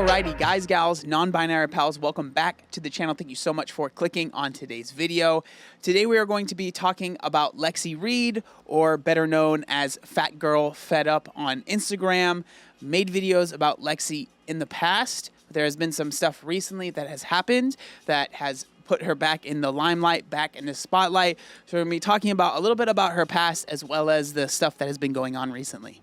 Alrighty, guys, gals, non-binary pals, welcome back to the channel. Thank you so much for clicking on today's video. Today we are going to be talking about Lexi Reed, or better known as FatGirlFedUp on Instagram. Made videos about Lexi in the past. There has been some stuff recently that has happened that has put her back in the limelight, back in the spotlight. So we're going to be talking about a little bit about her past as well as the stuff that has been going on recently.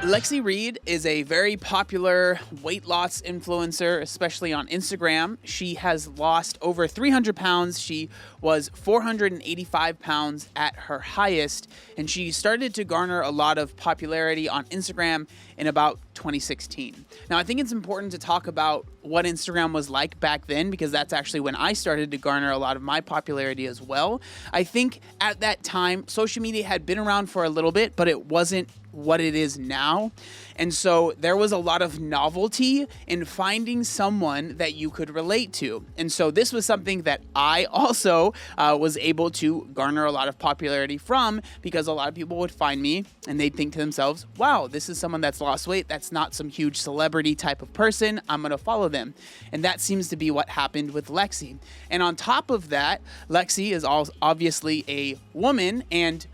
Lexi Reed is a very popular weight loss influencer, especially on Instagram. She has lost over 300 pounds. She was 485 pounds at her highest, and she started to garner a lot of popularity on Instagram in about 2016. Now, I think it's important to talk about what Instagram was like back then, because that's actually when I started to garner a lot of my popularity as well. I think at that time, social media had been around for a little bit, but it wasn't what it is now. And so there was a lot of novelty in finding someone that you could relate to. And so this was something that I also was able to garner a lot of popularity from, because a lot of people would find me and they'd think to themselves, wow, this is someone that's lost weight. That's not some huge celebrity type of person. I'm going to follow them. And that seems to be what happened with Lexi. And on top of that, Lexi is obviously a woman, and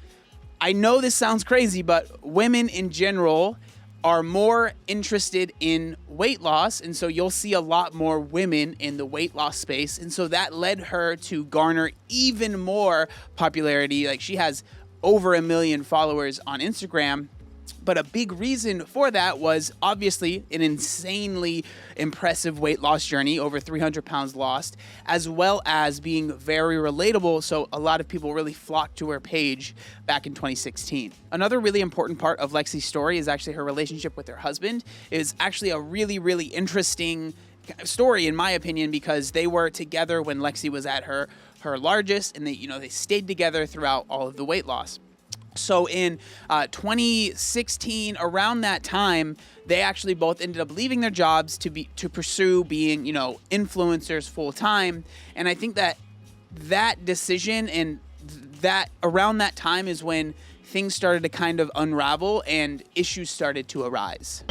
I know this sounds crazy, but women in general are more interested in weight loss. And so you'll see a lot more women in the weight loss space. And so that led her to garner even more popularity. Like, she has over 1 million followers on Instagram. But a big reason for that was obviously an insanely impressive weight loss journey, over 300 pounds lost, as well as being very relatable. So a lot of people really flocked to her page back in 2016. Another really important part of Lexi's story is actually her relationship with her husband. It is actually a really, really interesting story, in my opinion, because they were together when Lexi was at her largest, and they stayed together throughout all of the weight loss. So in 2016, around that time, they actually both ended up leaving their jobs to pursue being, influencers full time. And I think that decision and that around that time is when things started to kind of unravel and issues started to arise.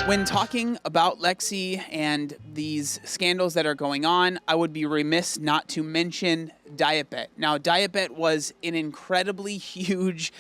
When talking about Lexi and these scandals that are going on, I would be remiss not to mention Dietbet. Now, Dietbet was an incredibly huge,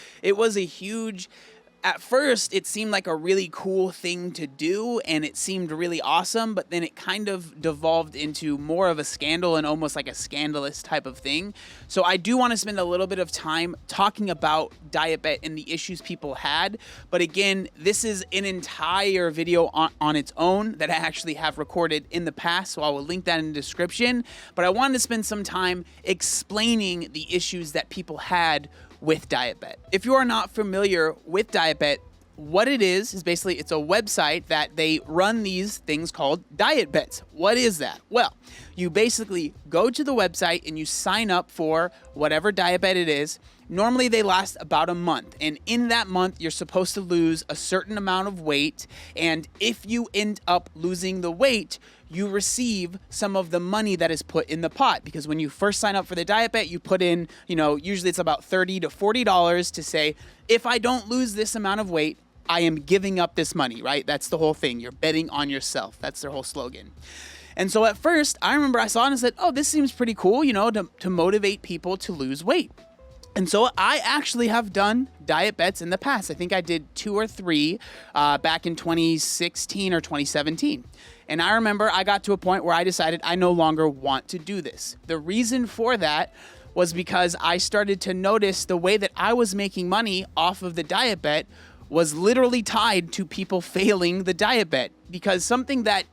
at first, it seemed like a really cool thing to do, and it seemed really awesome, but then it kind of devolved into more of a scandal and almost like a scandalous type of thing. So I do want to spend a little bit of time talking about Dietbet and the issues people had. But again, this is an entire video on its own that I actually have recorded in the past, so I will link that in the description. But I wanted to spend some time explaining the issues that people had with Dietbet. If you are not familiar with Dietbet, what it is basically it's a website that they run these things called diet bets. What is that? Well, you basically go to the website and you sign up for whatever diet bet it is. Normally they last about a month, and in that month you're supposed to lose a certain amount of weight, and if you end up losing the weight, you receive some of the money that is put in the pot. Because when you first sign up for the diet bet, you put in, usually it's about $30 to $40 to say, if I don't lose this amount of weight, I am giving up this money, right? That's the whole thing. You're betting on yourself. That's their whole slogan. And so at first, I remember I saw it and said, oh, this seems pretty cool, to motivate people to lose weight. And so I actually have done diet bets in the past. I think I did 2 or 3 back in 2016 or 2017. And I remember I got to a point where I decided I no longer want to do this. The reason for that was because I started to notice the way that I was making money off of the diet bet was literally tied to people failing the diet bet. Because something that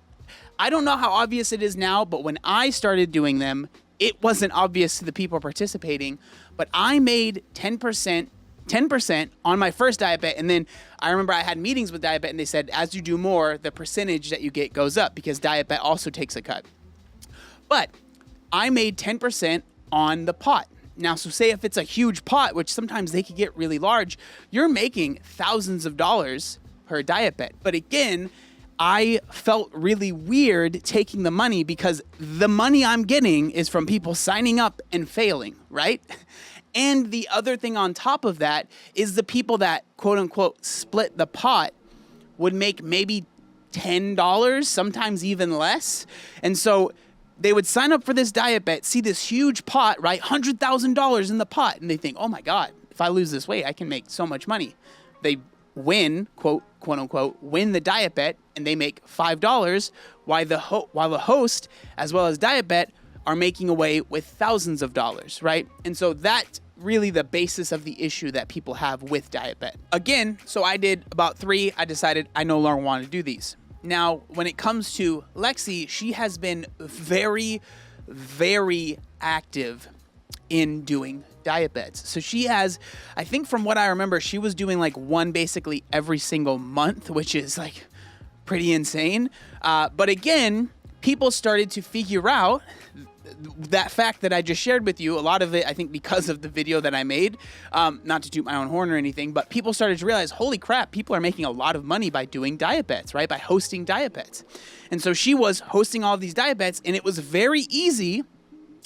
I don't know how obvious it is now, but when I started doing them, it wasn't obvious to the people participating, but I made 10% on my first diet bet. And then I remember I had meetings with Dietbet, and they said, as you do more, the percentage that you get goes up, because Dietbet also takes a cut. But I made 10% on the pot. Now, so say if it's a huge pot, which sometimes they could get really large, you're making thousands of dollars per diet bet. But again, I felt really weird taking the money, because the money I'm getting is from people signing up and failing, right? And the other thing on top of that is the people that quote unquote split the pot would make maybe $10, sometimes even less. And so they would sign up for this diet bet, see this huge pot, right? $100,000 in the pot. And they think, oh my God, if I lose this weight, I can make so much money. They win, quote unquote, win the diet bet, and they make $5, while the host, as well as diet bet, are making away with thousands of dollars, right? And so that's really the basis of the issue that people have with diet bet. Again, so I did about 3. I decided I no longer want to do these. Now, when it comes to Lexi, she has been very, very active in doing diet bets. So she has, I think from what I remember, she was doing like one basically every single month, which is like pretty insane. But again, people started to figure out that fact that I just shared with you. A lot of it, I think, because of the video that I made, not to toot my own horn or anything, but people started to realize, holy crap, people are making a lot of money by doing diet bets, right? By hosting diet bets. And so she was hosting all of these diet bets, and it was very easy.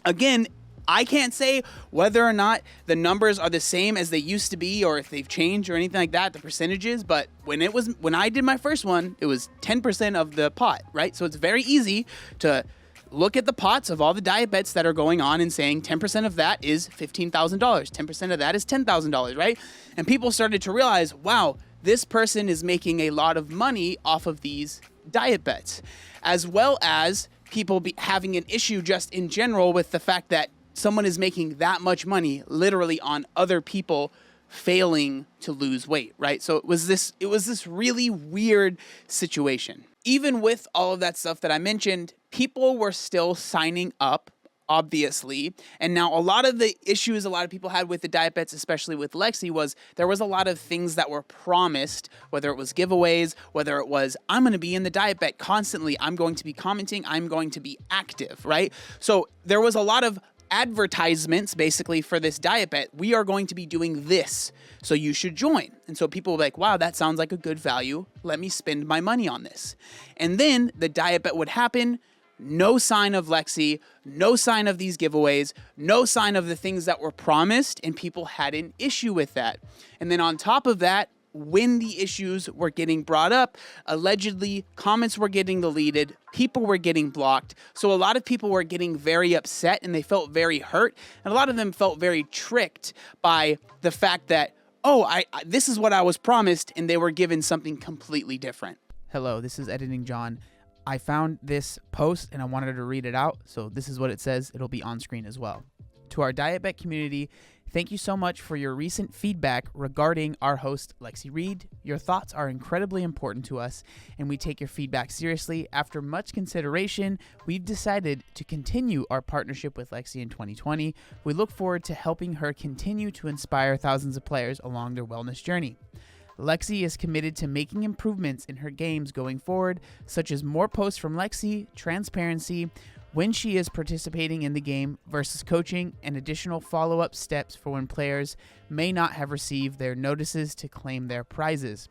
Again, I can't say whether or not the numbers are the same as they used to be or if they've changed or anything like that, the percentages, but when I did my first one, it was 10% of the pot, right? So it's very easy to look at the pots of all the diet bets that are going on and saying 10% of that is $15,000, 10% of that is $10,000, right? And people started to realize, wow, this person is making a lot of money off of these diet bets, as well as people having an issue just in general with the fact that someone is making that much money literally on other people failing to lose weight, right? So it was this really weird situation. Even with all of that stuff that I mentioned, people were still signing up, obviously. And now a lot of the issues a lot of people had with the diet bets, especially with Lexi, was there was a lot of things that were promised, whether it was giveaways, whether it was, I'm going to be in the diet bet constantly, I'm going to be commenting, I'm going to be active, right? So there was a lot of advertisements basically for this diet bet. We are going to be doing this, so you should join. And so people were like, wow, that sounds like a good value. Let me spend my money on this. And then the diet bet would happen. No sign of Lexi, no sign of these giveaways, no sign of the things that were promised, and people had an issue with that. And then on top of that, when the issues were getting brought up, allegedly comments were getting deleted, people were getting blocked. So a lot of people were getting very upset and they felt very hurt. And a lot of them felt very tricked by the fact that, oh, this is what I was promised, and they were given something completely different. Hello, this is Editing John. I found this post and I wanted to read it out. So this is what it says. It'll be on screen as well. To our Diet Bet community, thank you so much for your recent feedback regarding our host, Lexi Reed. Your thoughts are incredibly important to us, and we take your feedback seriously. After much consideration, we've decided to continue our partnership with Lexi in 2020. We look forward to helping her continue to inspire thousands of players along their wellness journey. Lexi is committed to making improvements in her games going forward, such as more posts from Lexi, transparency, when she is participating in the game versus coaching, and additional follow-up steps for when players may not have received their notices to claim their prizes.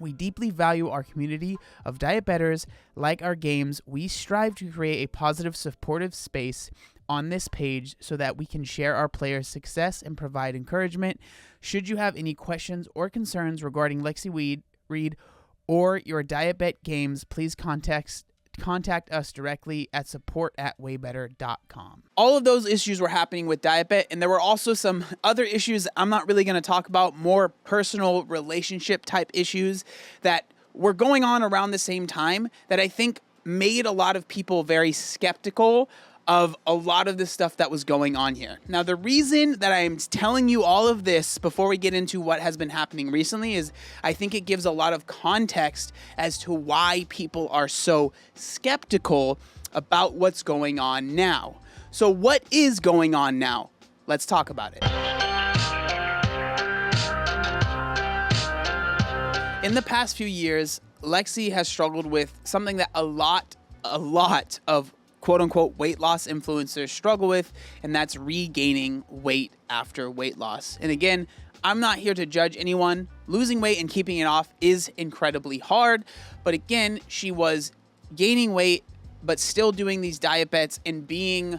We deeply value our community of diet bettors. Like our games, we strive to create a positive, supportive space on this page so that we can share our players' success and provide encouragement. Should you have any questions or concerns regarding Lexi Reed or your diet bet games, please contact us directly at support@waybetter.com. All of those issues were happening with diet bet, and there were also some other issues I'm not really going to talk about, more personal relationship type issues that were going on around the same time that I think made a lot of people very skeptical of a lot of the stuff that was going on here. Now, the reason that I'm telling you all of this before we get into what has been happening recently is I think it gives a lot of context as to why people are so skeptical about what's going on now. So what is going on now? Let's talk about it. In the past few years, Lexi has struggled with something that a lot of quote-unquote weight loss influencers struggle with, and that's regaining weight after weight loss. And again, I'm not here to judge anyone. Losing weight and keeping it off is incredibly hard, but again, she was gaining weight but still doing these diet bets and being,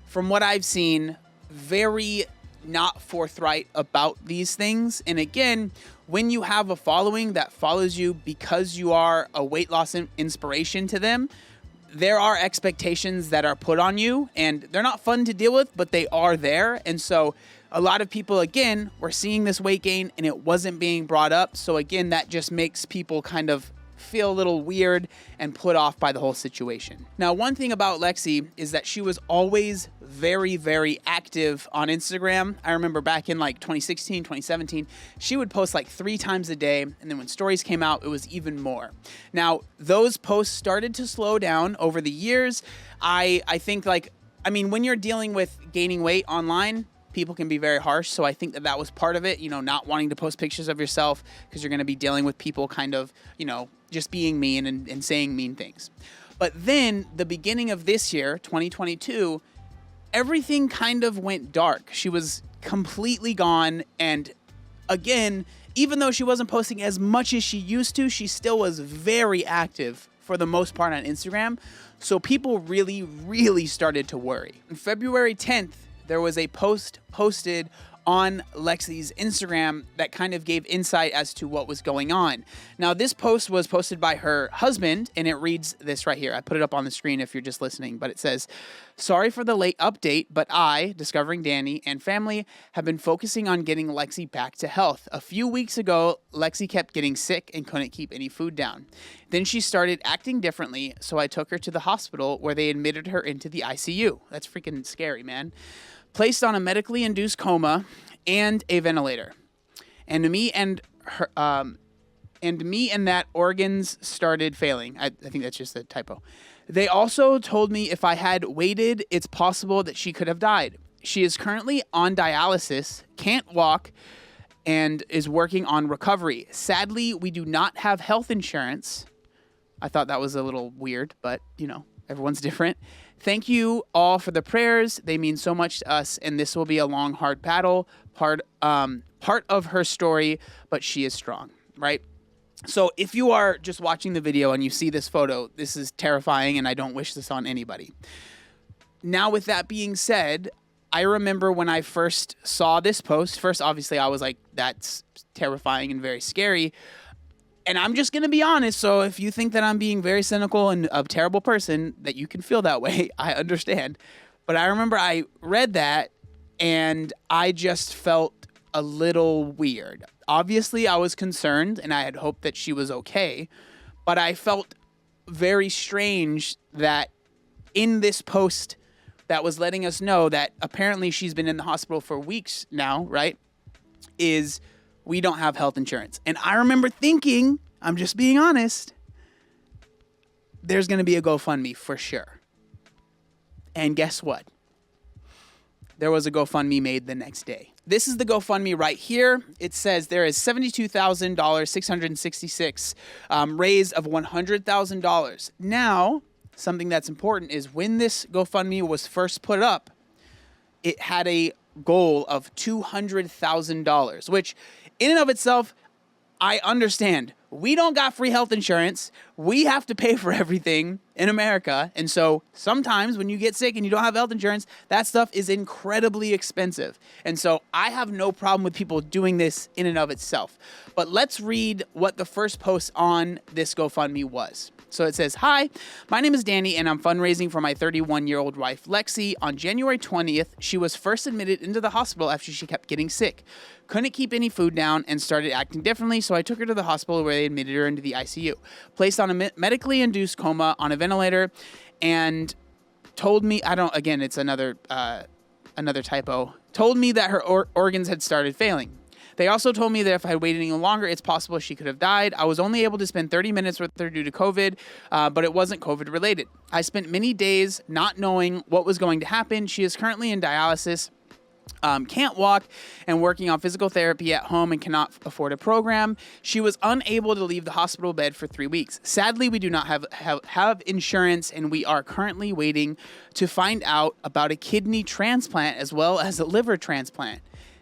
from what I've seen, very not forthright about these things. And again, when you have a following that follows you because you are a weight loss inspiration to them, there are expectations that are put on you, and they're not fun to deal with, but they are there. And so a lot of people, again, were seeing this weight gain and it wasn't being brought up. So again, that just makes people kind of feel a little weird and put off by the whole situation. Now, one thing about Lexi is that she was always very, very active on Instagram. I remember back in like 2016, 2017, she would post like 3 times a day. And then when stories came out, it was even more. Now, those posts started to slow down over the years. I think when you're dealing with gaining weight online, people can be very harsh. So I think that was part of it, not wanting to post pictures of yourself because you're going to be dealing with people kind of, just being mean and saying mean things. But then the beginning of this year, 2022, everything kind of went dark. She was completely gone. And again, even though she wasn't posting as much as she used to, she still was very active for the most part on Instagram. So people really, really started to worry. On February 10th, there was a post posted on Lexi's Instagram that kind of gave insight as to what was going on. Now, this post was posted by her husband, and it reads this right here. I put it up on the screen if you're just listening, but it says, "Sorry for the late update, but I, Discovering Danny, and family have been focusing on getting Lexi back to health. A few weeks ago, Lexi kept getting sick and couldn't keep any food down. Then she started acting differently, so I took her to the hospital where they admitted her into the ICU." That's freaking scary, man. "Placed on a medically induced coma and a ventilator. And me and that organs started failing." I think that's just a typo. "They also told me if I had waited, it's possible that she could have died. She is currently on dialysis, can't walk, and is working on recovery. Sadly, we do not have health insurance." I thought that was a little weird, but everyone's different. "Thank you all for the prayers. They mean so much to us, and this will be a long, hard battle. Part of her story, but she is strong," right? So if you are just watching the video and you see this photo, this is terrifying, and I don't wish this on anybody. Now, with that being said, I remember when I first saw this post, first, obviously, I was like, that's terrifying and very scary. And I'm just going to be honest. So if you think that I'm being very cynical and a terrible person, that you can feel that way, I understand. But I remember I read that and I just felt a little weird. Obviously, I was concerned and I had hoped that she was okay. But I felt very strange that in this post that was letting us know that apparently she's been in the hospital for weeks now, right? Is we don't have health insurance. And I remember thinking, I'm just being honest, there's going to be a GoFundMe for sure. And guess what? There was a GoFundMe made the next day. This is the GoFundMe right here. It says there is $72,666 raised of $100,000. Now, something that's important is when this GoFundMe was first put up, it had a goal of $200,000, which in and of itself, I understand. We don't got free health insurance. We have to pay for everything in America. And so sometimes when you get sick and you don't have health insurance, that stuff is incredibly expensive. And so I have no problem with people doing this in and of itself. But let's read what the first post on this GoFundMe was. So it says, "Hi, my name is Danny and I'm fundraising for my 31-year-old wife, Lexi. On January 20th, she was first admitted into the hospital after she kept getting sick. Couldn't keep any food down and started acting differently, so I took her to the hospital where they admitted her into the ICU. Placed on a medically induced coma on a ventilator and told me, it's another typo, told me that her organs had started failing. They also told me that if I had waited any longer, it's possible she could have died. I was only able to spend 30 minutes with her due to COVID, but it wasn't COVID related. I spent many days not knowing what was going to happen. She is currently in dialysis, can't walk, and working on physical therapy at home and cannot afford a program. She was unable to leave the hospital bed for 3 weeks. Sadly, we do not have insurance, and we are currently waiting to find out about a kidney transplant as well as a liver transplant.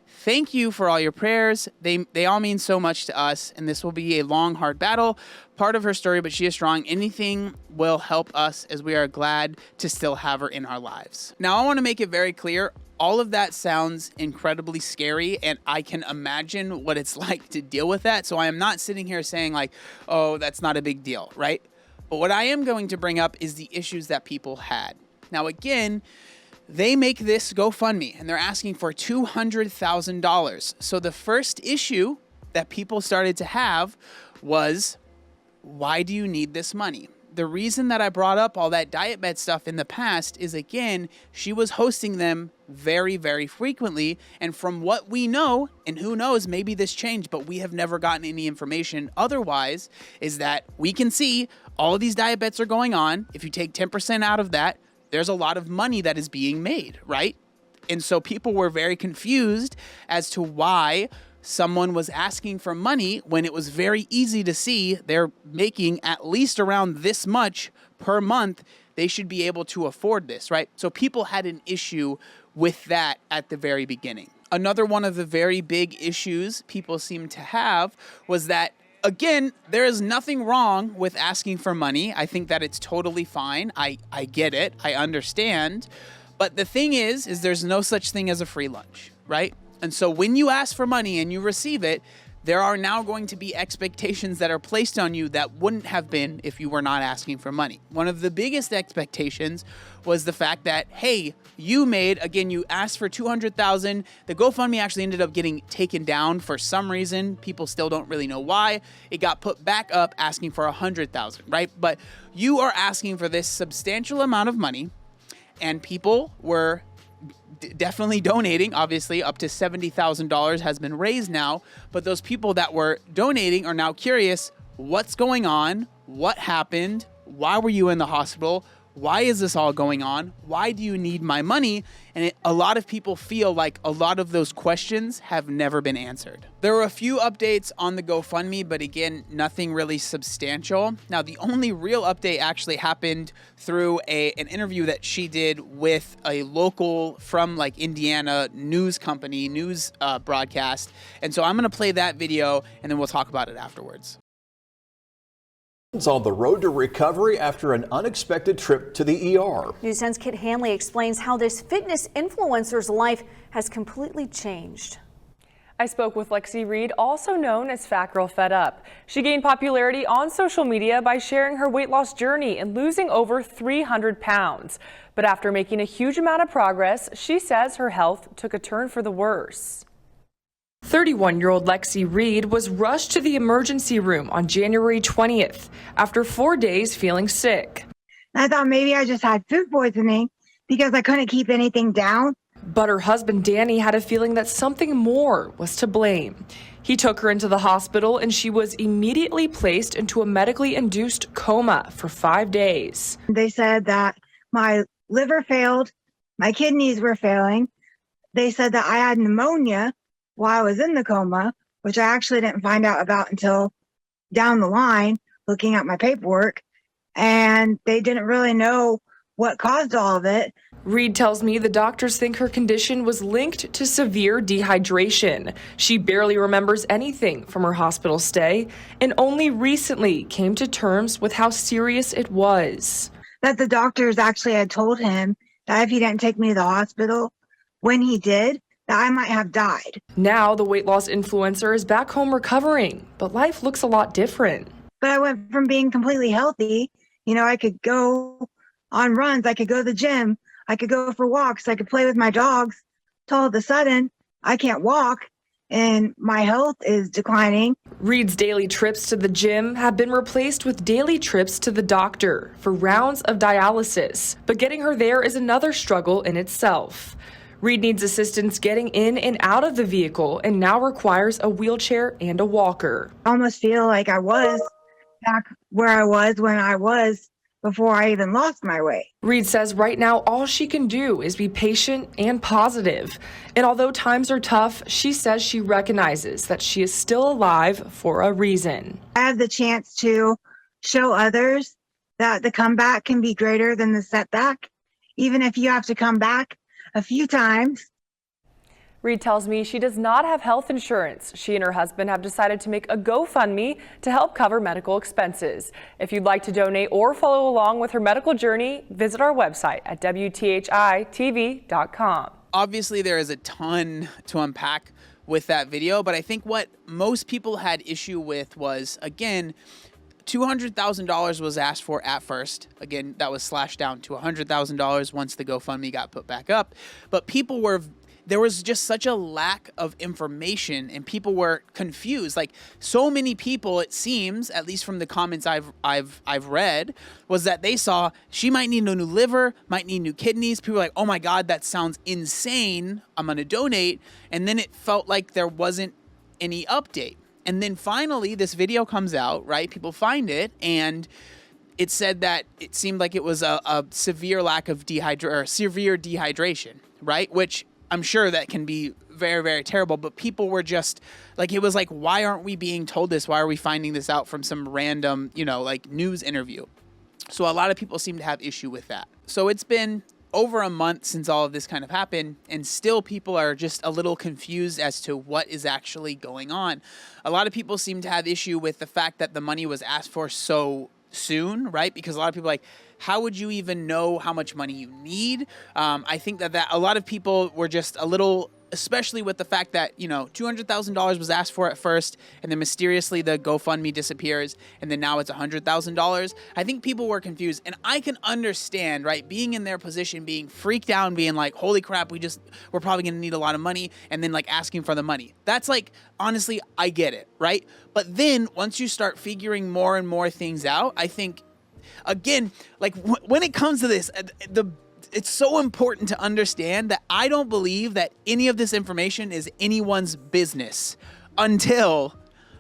Thank you for all your prayers. They all mean so much to us, and this will be a long, hard battle. Part of her story, but she is strong. Anything will help us as we are glad to still have her in our lives." Now, I want to make it very clear. all of that sounds incredibly scary, and I can imagine what it's like to deal with that. So I am not sitting here saying like, oh, that's not a big deal, right? But what I am going to bring up is the issues that people had. Now, again, they make this GoFundMe and they're asking for $200,000. So the first issue that people started to have was, why do you need this money? The reason that I brought up all that Dietbet stuff in the past is, again, she was hosting them very, very frequently. And from what we know, and who knows, maybe this changed, but we have never gotten any information otherwise, is that we can see all of these diet bets are going on. If you take 10% out of that, there's a lot of money that is being made, right? And so people were very confused as to why someone was asking for money when it was very easy to see they're making at least around this much per month. They should be able to afford this, right? So people had an issue with that at the very beginning. Another one of the very big issues people seem to have was that, again, there is nothing wrong with asking for money. I think that it's totally fine. I get it. I understand. But the thing is there's no such thing as a free lunch, right? And so when you ask for money and you receive it, there are now going to be expectations that are placed on you that wouldn't have been if you were not asking for money. One of the biggest expectations was the fact that, hey, you asked for $200,000. The GoFundMe actually ended up getting taken down for some reason. People still don't really know why. It got put back up asking for $100,000, right? But you are asking for this substantial amount of money, and people were definitely donating. Obviously, up to $70,000 has been raised now, but those people that were donating are now curious, what's going on? What happened? Why were you in the hospital? Why is this all going on? Why do you need my money? And a lot of people feel like a lot of those questions have never been answered. There were a few updates on the GoFundMe, but again, nothing really substantial. Now, the only real update actually happened through an interview that she did with a local from like Indiana news company, broadcast. And so I'm going to play that video and then we'll talk about it afterwards. On the road to recovery after an unexpected trip to the ER. News 10's Kit Hanley explains how this fitness influencer's life has completely changed. I spoke with Lexi Reed, also known as FatGirlFedUp. She gained popularity on social media by sharing her weight loss journey and losing over 300 pounds. But after making a huge amount of progress, she says her health took a turn for the worse. 31-year-old Lexi Reed was rushed to the emergency room on January 20th after 4 days feeling sick. I thought maybe I just had food poisoning because I couldn't keep anything down. But her husband Danny had a feeling that something more was to blame. He took her into the hospital and she was immediately placed into a medically induced coma for 5 days. They said that my liver failed, my kidneys were failing. They said that I had pneumonia while I was in the coma, which I actually didn't find out about until down the line, looking at my paperwork. And they didn't really know what caused all of it. Reed tells me the doctors think her condition was linked to severe dehydration. She barely remembers anything from her hospital stay and only recently came to terms with how serious it was. That the doctors actually had told him that if he didn't take me to the hospital when he did, that I might have died. Now the weight loss influencer is back home recovering, but life looks a lot different. But I went from being completely healthy. You know, I could go on runs, I could go to the gym, I could go for walks, I could play with my dogs. To all of a sudden, I can't walk and my health is declining. Reed's daily trips to the gym have been replaced with daily trips to the doctor for rounds of dialysis. But getting her there is another struggle in itself. Reed needs assistance getting in and out of the vehicle and now requires a wheelchair and a walker. I almost feel like I was back where I was when I was before I even lost my weight. Reed says right now all she can do is be patient and positive. And although times are tough, she says she recognizes that she is still alive for a reason. I have the chance to show others that the comeback can be greater than the setback, even if you have to come back a few times. Reed tells me she does not have health insurance. She and her husband have decided to make a GoFundMe to help cover medical expenses. If you'd like to donate or follow along with her medical journey, visit our website at WTHITV.com. Obviously, there is a ton to unpack with that video, but I think what most people had issue with was, again, $200,000 was asked for at first. Again, that was slashed down to $100,000 once the GoFundMe got put back up. But there was just such a lack of information and people were confused. Like, so many people, it seems, at least from the comments I've read, was that they saw she might need a new liver, might need new kidneys. People were like, oh my God, that sounds insane. I'm going to donate. And then it felt like there wasn't any update. And then finally this video comes out, right? People find it and it said that it seemed like it was a severe lack of severe dehydration, right? Which I'm sure that can be very, very terrible, but people were just like, it was like, why aren't we being told this? Why are we finding this out from some random, like news interview? So a lot of people seem to have issue with that. So it's been over a month since all of this kind of happened, and still people are just a little confused as to what is actually going on. A lot of people seem to have issue with the fact that the money was asked for so soon, right? Because a lot of people are like, how would you even know how much money you need? I think that a lot of people were just a little, especially with the fact that, $200,000 was asked for at first, and then mysteriously the GoFundMe disappears, and then now it's $100,000. I think people were confused, and I can understand, right, being in their position, being freaked out, and being like, holy crap, we're probably gonna need a lot of money, and then like asking for the money. That's like, honestly, I get it, right? But then once you start figuring more and more things out, I think, again, like when it comes to this, it's so important to understand that I don't believe that any of this information is anyone's business until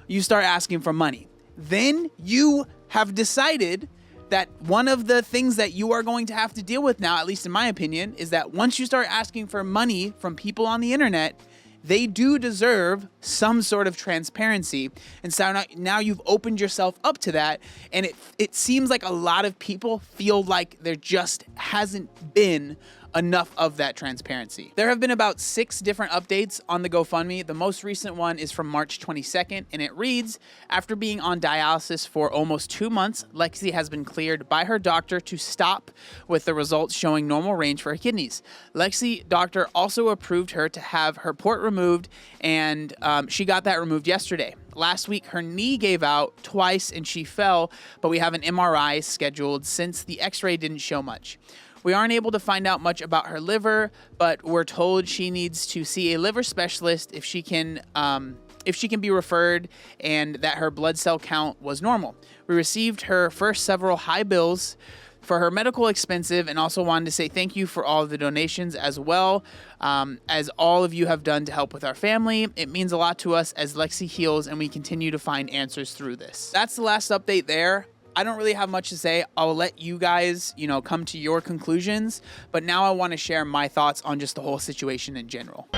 you start asking for money. Then you have decided that one of the things that you are going to have to deal with now, at least in my opinion, is that once you start asking for money from people on the internet, they do deserve some sort of transparency. And so now you've opened yourself up to that. And it seems like a lot of people feel like there just hasn't been enough of that transparency. There have been about 6 different updates on the GoFundMe. The most recent one is from March 22nd, and it reads, after being on dialysis for almost 2 months, Lexi has been cleared by her doctor to stop, with the results showing normal range for her kidneys. Lexi doctor also approved her to have her port removed, and she got that removed yesterday. Last week, her knee gave out twice and she fell, but we have an MRI scheduled since the x-ray didn't show much. We aren't able to find out much about her liver, but we're told she needs to see a liver specialist if she can be referred, and that her blood cell count was normal. We received her first several high bills for her medical expensive, and also wanted to say thank you for all of the donations as well, as all of you have done to help with our family. It means a lot to us as Lexi heals and we continue to find answers through this. That's the last update there. I don't really have much to say. I'll let you guys, come to your conclusions, but now I want to share my thoughts on just the whole situation in general.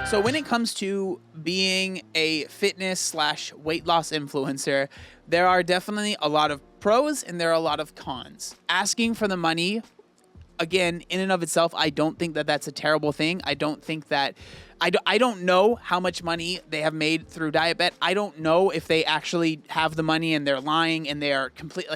So when it comes to being a fitness/weight loss influencer, there are definitely a lot of pros and there are a lot of cons. Asking for the money, again, in and of itself, I don't think that that's a terrible thing. I don't think that I don't know how much money they have made through Dietbet. I don't know if they actually have the money and they're lying and they are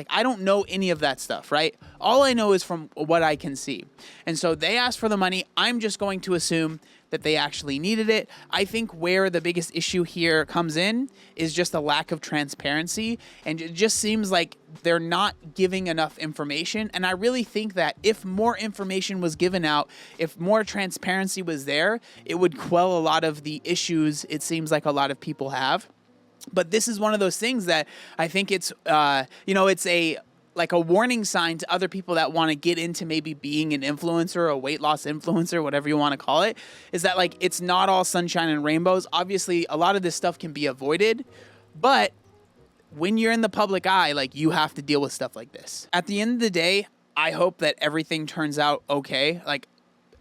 I don't know any of that stuff, right? All I know is from what I can see. And so they asked for the money. I'm just going to assume that they actually needed it. I think where the biggest issue here comes in is just a lack of transparency, and it just seems like they're not giving enough information. And I really think that if more information was given out, if more transparency was there, it would quell a lot of the issues it seems like a lot of people have. But this is one of those things that I think it's it's a warning sign to other people that want to get into maybe being an influencer or a weight loss influencer, whatever you want to call it, is that it's not all sunshine and rainbows. Obviously, a lot of this stuff can be avoided, but when you're in the public eye, you have to deal with stuff like this. At the end of the day, I hope that everything turns out okay.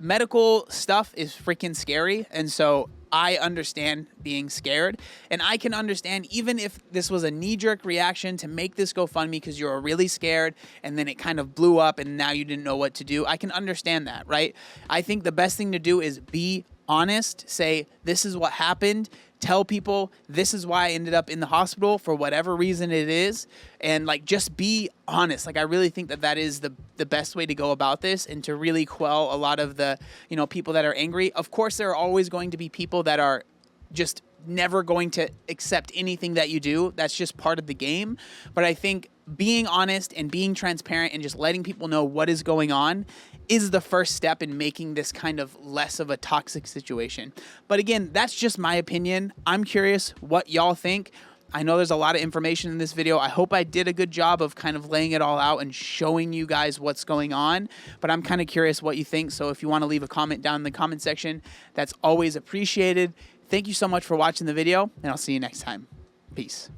Medical stuff is freaking scary, and so I understand being scared, and I can understand even if this was a knee-jerk reaction to make this GoFundMe because you were really scared and then it kind of blew up and now you didn't know what to do. I can understand that, right? I think the best thing to do is be honest, say this is what happened, tell people this is why I ended up in the hospital for whatever reason it is, and like just be honest. Like I really think that that is the best way to go about this, and to really quell a lot of the, you know, people that are angry. Of course, there are always going to be people that are just never going to accept anything that you do. That's just part of the game. But I think being honest and being transparent and just letting people know what is going on is the first step in making this kind of less of a toxic situation. But again, that's just my opinion. I'm curious what y'all think. I know there's a lot of information in this video. I hope I did a good job of kind of laying it all out and showing you guys what's going on, but I'm kind of curious what you think. So if you want to leave a comment down in the comment section, that's always appreciated. Thank you so much for watching the video, and I'll see you next time. Peace.